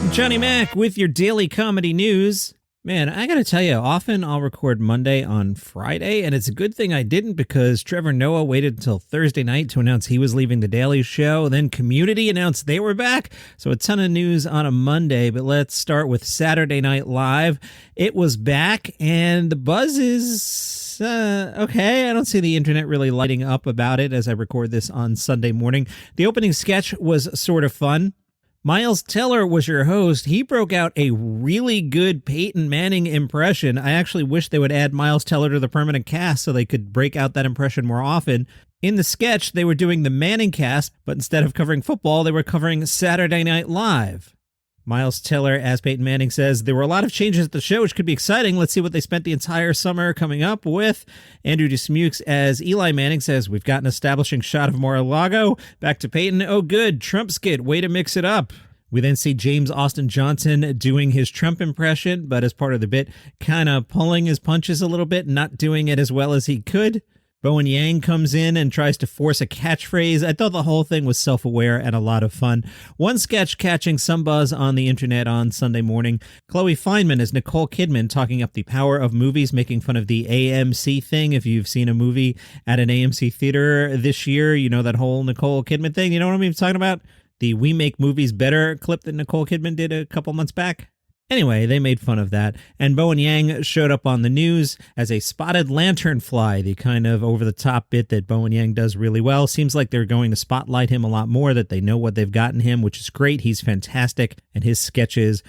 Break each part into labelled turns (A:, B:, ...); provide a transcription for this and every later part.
A: Johnny Mac with your daily comedy news. Man, I gotta tell you, often I'll record Monday on Friday, and it's a good thing I didn't because Trevor Noah waited until Thursday night to announce he was leaving The Daily Show. Then Community announced they were back, so a ton of news on a Monday. But let's start with Saturday Night Live. It was back, and the buzz is okay. I don't see the internet really lighting up about it as I record this on Sunday morning. The opening sketch was sort of fun. Miles Teller was your host. He broke out a really good Peyton Manning impression. I actually wish they would add Miles Teller to the permanent cast so they could break out that impression more often. In the sketch, they were doing the Manning cast, but instead of covering football, they were covering Saturday Night Live. Miles Teller, as Peyton Manning says, there were a lot of changes at the show, which could be exciting. Let's see what they spent the entire summer coming up with. Andrew Dismukes, as Eli Manning says, we've got an establishing shot of Mar-a-Lago. Back to Peyton. Oh, good. Trump skit. Way to mix it up. We then see James Austin Johnson doing his Trump impression, but as part of the bit, kind of pulling his punches a little bit, not doing it as well as he could. Bowen Yang comes in and tries to force a catchphrase. I thought the whole thing was self-aware and a lot of fun. One sketch catching some buzz on the internet on Sunday morning. Chloe Fineman as Nicole Kidman talking up the power of movies, making fun of the AMC thing. If you've seen a movie at an AMC theater this year, you know that whole Nicole Kidman thing. You know what I'm talking about? The We Make Movies Better clip that Nicole Kidman did a couple months back. Anyway, they made fun of that, and Bowen Yang showed up on the news as a spotted lanternfly, the kind of over-the-top bit that Bowen Yang does really well. Seems like they're going to spotlight him a lot more, that they know what they've gotten him, which is great. He's fantastic, and his sketches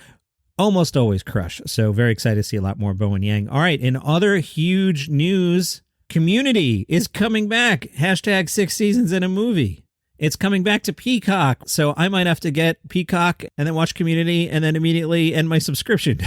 A: almost always crush. So very excited to see a lot more Bowen Yang. All right, in other huge news, Community is coming back. Hashtag 6 seasons in a movie. It's coming back to Peacock, so I might have to get Peacock and then watch Community and then immediately end my subscription.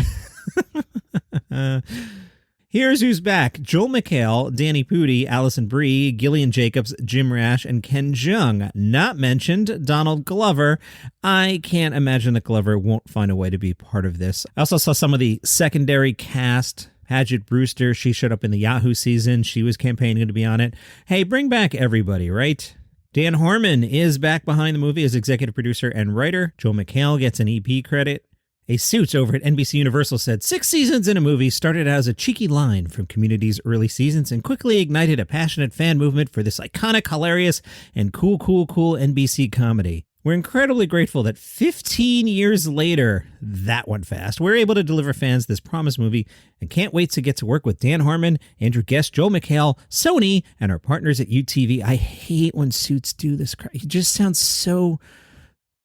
A: Here's who's back. Joel McHale, Danny Pudi, Allison Brie, Gillian Jacobs, Jim Rash, and Ken Jeong. Not mentioned, Donald Glover. I can't imagine that Glover won't find a way to be part of this. I also saw some of the secondary cast. Paget Brewster, she showed up in the Yahoo season. She was campaigning to be on it. Hey, bring back everybody, right? Dan Harmon is back behind the movie as executive producer and writer. Joel McHale gets an EP credit. A suit over at NBC Universal said 6 seasons in a movie started as a cheeky line from Community's early seasons and quickly ignited a passionate fan movement for this iconic, hilarious, and cool NBC comedy. We're incredibly grateful that 15 years later, that went fast, we're able to deliver fans this promised movie and can't wait to get to work with Dan Harmon, Andrew Guest, Joel McHale, Sony, and our partners at UTV. I hate when suits do this. It just sounds so,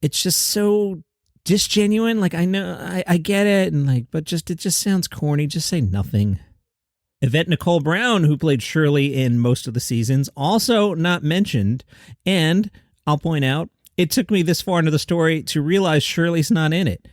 A: it's just so disgenuine. Like, I know, I get it, and like, but just, it just sounds corny. Just say nothing. Yvette Nicole Brown, who played Shirley in most of the seasons, also not mentioned. And I'll point out, it took me this far into the story to realize Shirley's not in it.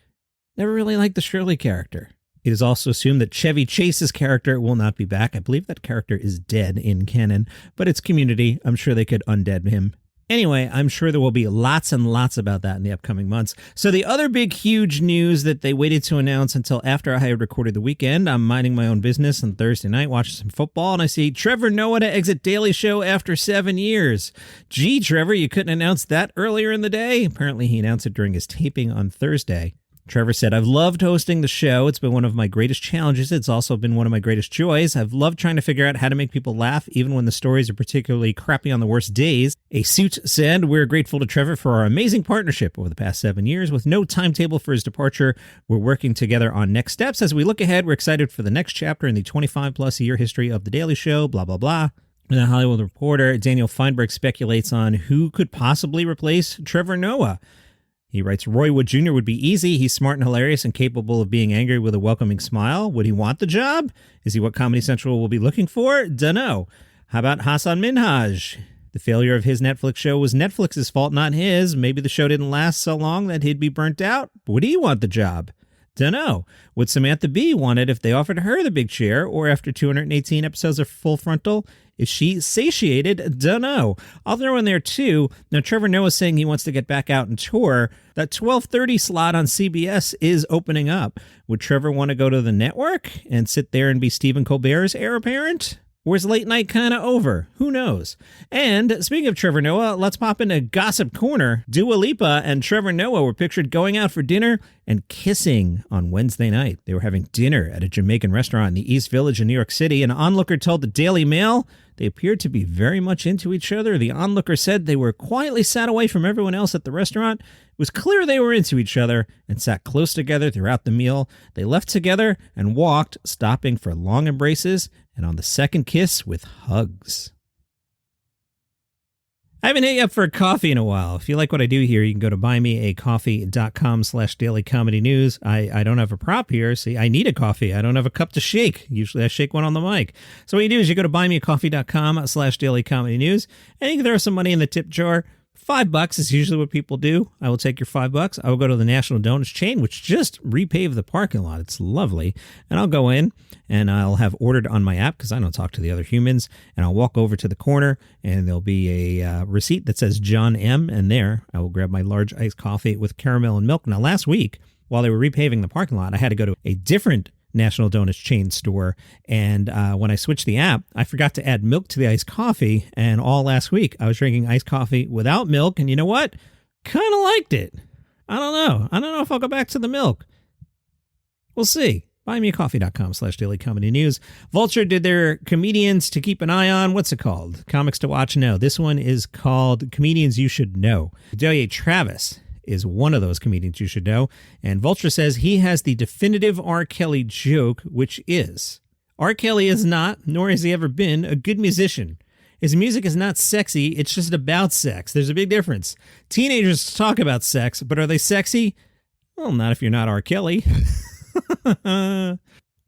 A: Never really liked the Shirley character. It is also assumed that Chevy Chase's character will not be back. I believe that character is dead in canon, but it's Community. I'm sure they could undead him. Anyway, I'm sure there will be lots and lots about that in the upcoming months. So the other big, huge news that they waited to announce until after I had recorded the weekend, I'm minding my own business on Thursday night, watching some football, and I see Trevor Noah to exit Daily Show after 7 years. Gee, Trevor, you couldn't announce that earlier in the day? Apparently he announced it during his taping on Thursday. Trevor said, I've loved hosting the show. It's been one of my greatest challenges. It's also been one of my greatest joys. I've loved trying to figure out how to make people laugh, even when the stories are particularly crappy on the worst days. A suit said, we're grateful to Trevor for our amazing partnership over the past 7 years. With no timetable for his departure, we're working together on next steps. As we look ahead, we're excited for the next chapter in the 25-plus year history of The Daily Show, blah, blah, blah. And the Hollywood Reporter, Daniel Feinberg, speculates on who could possibly replace Trevor Noah. He writes, Roy Wood Jr. would be easy. He's smart and hilarious and capable of being angry with a welcoming smile. Would he want the job? Is he what Comedy Central will be looking for? Dunno. How about Hassan Minhaj? The failure of his Netflix show was Netflix's fault, not his. Maybe the show didn't last so long that he'd be burnt out. Would he want the job? Dunno. Would Samantha Bee want it if they offered her the big chair, or after 218 episodes of Full Frontal? Is she satiated? Dunno. I'll throw in there, too. Now, Trevor Noah is saying he wants to get back out and tour. That 12:30 slot on CBS is opening up. Would Trevor want to go to the network and sit there and be Stephen Colbert's heir apparent? Or is late night kind of over? Who knows? And speaking of Trevor Noah, let's pop into Gossip Corner. Dua Lipa and Trevor Noah were pictured going out for dinner and kissing on Wednesday night. They were having dinner at a Jamaican restaurant in the East Village in New York City. An onlooker told the Daily Mail they appeared to be very much into each other. The onlooker said they were quietly sat away from everyone else at the restaurant. It was clear they were into each other and sat close together throughout the meal. They left together and walked, stopping for long embraces and on the second kiss with hugs. I haven't hit you up for a coffee in a while. If you like what I do here, you can go to buymeacoffee.com/dailycomedynews. I don't have a prop here. See, I need a coffee. I don't have a cup to shake. Usually I shake one on the mic. So what you do is you go to buymeacoffee.com/dailycomedynews and you can throw some money in the tip jar. $5 is usually what people do. I will take your $5. I will go to the National Donuts chain, which just repaved the parking lot. It's lovely. And I'll go in and I'll have ordered on my app because I don't talk to the other humans. And I'll walk over to the corner and there'll be a receipt that says John M. And there I will grab my large iced coffee with caramel and milk. Now, last week, while they were repaving the parking lot, I had to go to a different National Donuts chain store. And when I switched the app, I forgot to add milk to the iced coffee. And all last week, I was drinking iced coffee without milk. And you know what? Kind of liked it. I don't know. I don't know if I'll go back to the milk. We'll see. buymeacoffee.com/dailycomedynews. Vulture did their comedians to keep an eye on. What's it called? Comics to watch? No. This one is called Comedians You Should Know. Delia Travis is one of those comedians you should know. And Vulture says he has the definitive R. Kelly joke, which is, R. Kelly is not, nor has he ever been, a good musician. His music is not sexy, it's just about sex. There's a big difference. Teenagers talk about sex, but are they sexy? Well, not if you're not R. Kelly.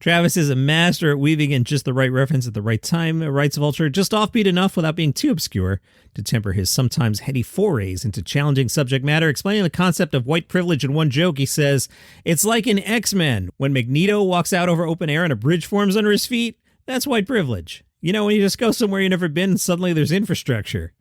A: Travis is a master at weaving in just the right reference at the right time, writes Vulture, just offbeat enough without being too obscure to temper his sometimes heady forays into challenging subject matter. Explaining the concept of white privilege in one joke, he says, it's like in X-Men. When Magneto walks out over open air and a bridge forms under his feet, that's white privilege. You know, when you just go somewhere you've never been and suddenly there's infrastructure.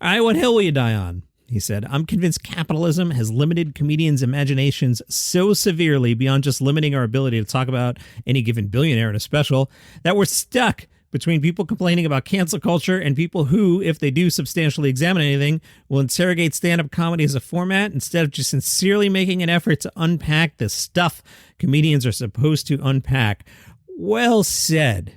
A: All right, what hill will you die on? He said, I'm convinced capitalism has limited comedians' imaginations so severely beyond just limiting our ability to talk about any given billionaire in a special that we're stuck between people complaining about cancel culture and people who, if they do substantially examine anything, will interrogate stand-up comedy as a format instead of just sincerely making an effort to unpack the stuff comedians are supposed to unpack. Well said.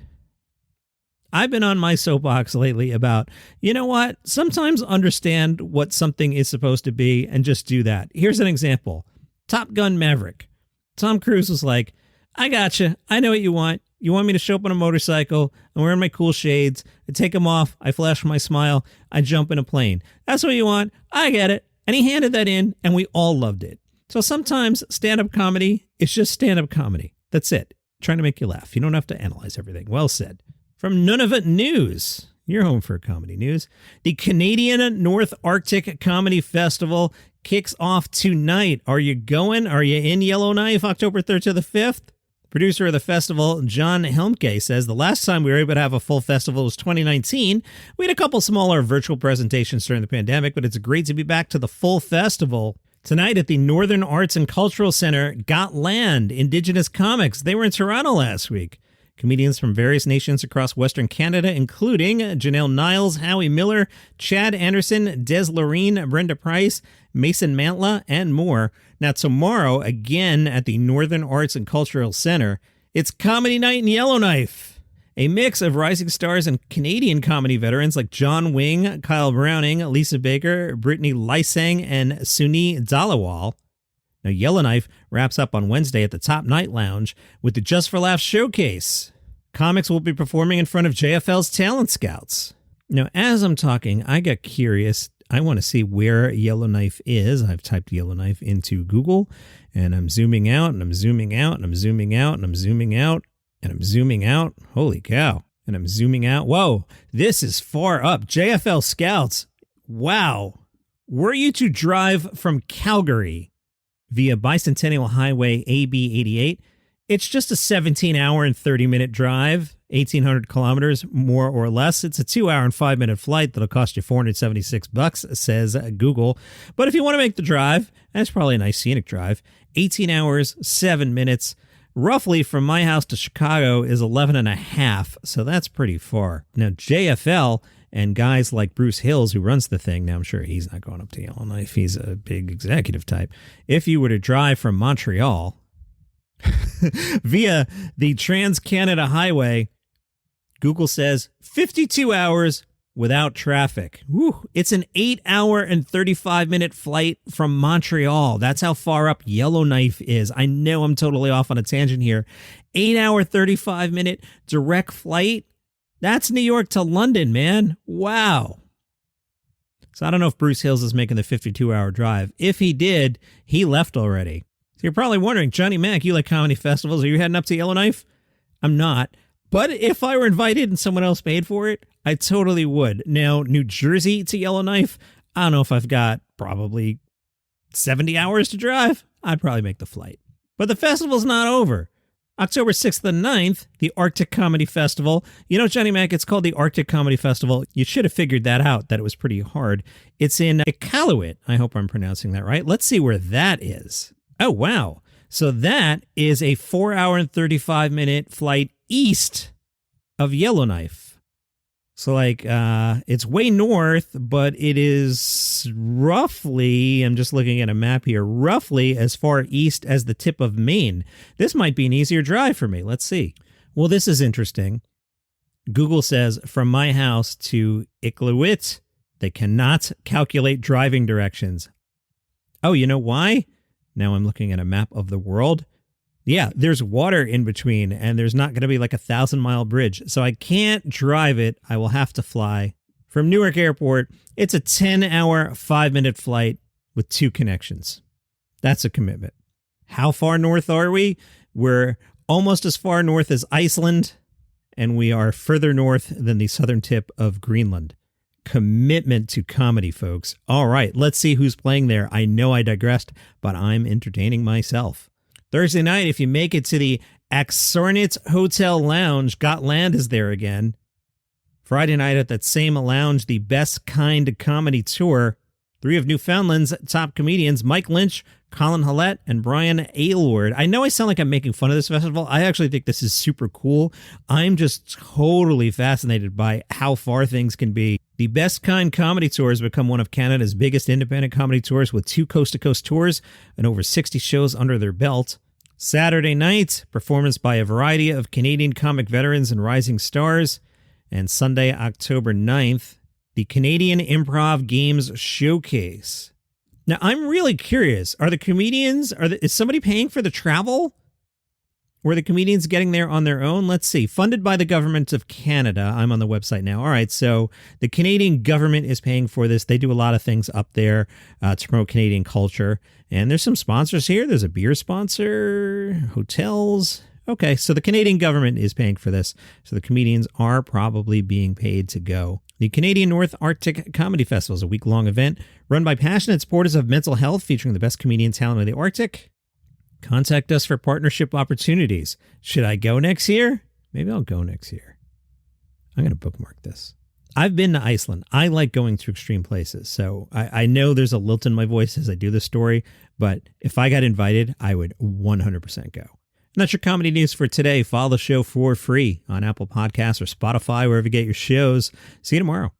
A: I've been on my soapbox lately about, you know what? Sometimes understand what something is supposed to be and just do that. Here's an example. Top Gun Maverick. Tom Cruise was like, I gotcha. I know what you want. You want me to show up on a motorcycle. I'm wearing my cool shades. I take them off. I flash my smile. I jump in a plane. That's what you want. I get it. And he handed that in and we all loved it. So sometimes stand-up comedy is just stand-up comedy. That's it. Trying to make you laugh. You don't have to analyze everything. Well said. From Nunavut News, you're home for comedy news. The Canadian North Arctic Comedy Festival kicks off tonight. Are you going? Are you in Yellowknife, October 3rd to the 5th? Producer of the festival, John Helmke, says the last time we were able to have a full festival was 2019. We had a couple smaller virtual presentations during the pandemic, but it's great to be back to the full festival. Tonight at the Northern Arts and Cultural Center, Got Land, Indigenous Comics. They were in Toronto last week. Comedians from various nations across Western Canada, including Janelle Niles, Howie Miller, Chad Anderson, Des Loreen, Brenda Price, Mason Mantla, and more. Now tomorrow, again at the Northern Arts and Cultural Center, it's Comedy Night in Yellowknife. A mix of rising stars and Canadian comedy veterans like John Wing, Kyle Browning, Lisa Baker, Brittany Lysang, and Suni Dalawal. Now, Yellowknife wraps up on Wednesday at the Top Night Lounge with the Just for Laughs showcase. Comics will be performing in front of JFL's Talent Scouts. Now, as I'm talking, I got curious. I want to see where Yellowknife is. I've typed Yellowknife into Google, and I'm zooming out, and I'm zooming out, and I'm zooming out, and I'm zooming out, and I'm zooming out. Holy cow. And I'm zooming out. Whoa, this is far up. JFL Scouts. Wow. Were you to drive from Calgary via Bicentennial Highway AB 88, it's just a 17-hour and 30-minute drive, 1,800 kilometers, more or less. It's a 2-hour and 5-minute flight that'll cost you $476, says Google. But if you want to make the drive, and it's probably a nice scenic drive, 18 hours, 7 minutes, roughly from my house to Chicago is 11 and a half, so that's pretty far. Now, JFL and guys like Bruce Hills, who runs the thing, now I'm sure he's not going up to Yellowknife. He's a big executive type. If you were to drive from Montreal via the Trans-Canada Highway, Google says 52 hours without traffic. Woo, it's an 8-hour and 35-minute flight from Montreal. That's how far up Yellowknife is. I know I'm totally off on a tangent here. 8-hour, 35-minute direct flight. That's New York to London, man. Wow. So I don't know if Bruce Hills is making the 52-hour drive. If he did, he left already. So you're probably wondering, Johnny Mac, you like comedy festivals. Are you heading up to Yellowknife? I'm not. But if I were invited and someone else paid for it, I totally would. Now, New Jersey to Yellowknife, I don't know if I've got probably 70 hours to drive. I'd probably make the flight. But the festival's not over. October 6th and 9th, the Arctic Comedy Festival. You know, Johnny Mac, it's called the Arctic Comedy Festival. You should have figured that out, that it was pretty hard. It's in Iqaluit. I hope I'm pronouncing that right. Let's see where that is. Oh, wow. So that is a 4-hour and 35-minute flight east of Yellowknife. So it's way north, but it is roughly, I'm just looking at a map here, roughly as far east as the tip of Maine. This might be an easier drive for me. Let's see. Well, this is interesting. Google says from my house to Iqaluit, they cannot calculate driving directions. Oh, you know why? Now I'm looking at a map of the world. Yeah, there's water in between, and there's not going to be like a 1,000-mile bridge. So I can't drive it. I will have to fly from Newark Airport. It's a 10-hour, 5-minute flight with 2 connections. That's a commitment. How far north are we? We're almost as far north as Iceland, and we are further north than the southern tip of Greenland. Commitment to comedy, folks. All right, let's see who's playing there. I know I digressed, but I'm entertaining myself. Thursday night, if you make it to the Axornit Hotel Lounge, Gotland is there again. Friday night at that same lounge, the Best Kind of Comedy Tour. 3 of Newfoundland's top comedians, Mike Lynch, Colin Hallett, and Brian Aylward. I know I sound like I'm making fun of this festival. I actually think this is super cool. I'm just totally fascinated by how far things can be. The Best Kind Comedy Tour has become one of Canada's biggest independent comedy tours with 2 coast-to-coast tours and over 60 shows under their belt. Saturday night, performance by a variety of Canadian comic veterans and rising stars. And Sunday, October 9th, the Canadian Improv Games Showcase. Now, I'm really curious. Are the comedians, is somebody paying for the travel? Or are the comedians getting there on their own? Let's see. Funded by the government of Canada. I'm on the website now. All right, so the Canadian government is paying for this. They do a lot of things up there to promote Canadian culture. And there's some sponsors here. There's a beer sponsor, hotels. Okay, so the Canadian government is paying for this. So the comedians are probably being paid to go. The Canadian North Arctic Comedy Festival is a week-long event run by passionate supporters of mental health featuring the best comedian talent of the Arctic. Contact us for partnership opportunities. Should I go next year? Maybe I'll go next year. I'm going to bookmark this. I've been to Iceland. I like going to extreme places. So I know there's a lilt in my voice as I do this story, but if I got invited, I would 100% go. And that's your comedy news for today. Follow the show for free on Apple Podcasts or Spotify, wherever you get your shows. See you tomorrow.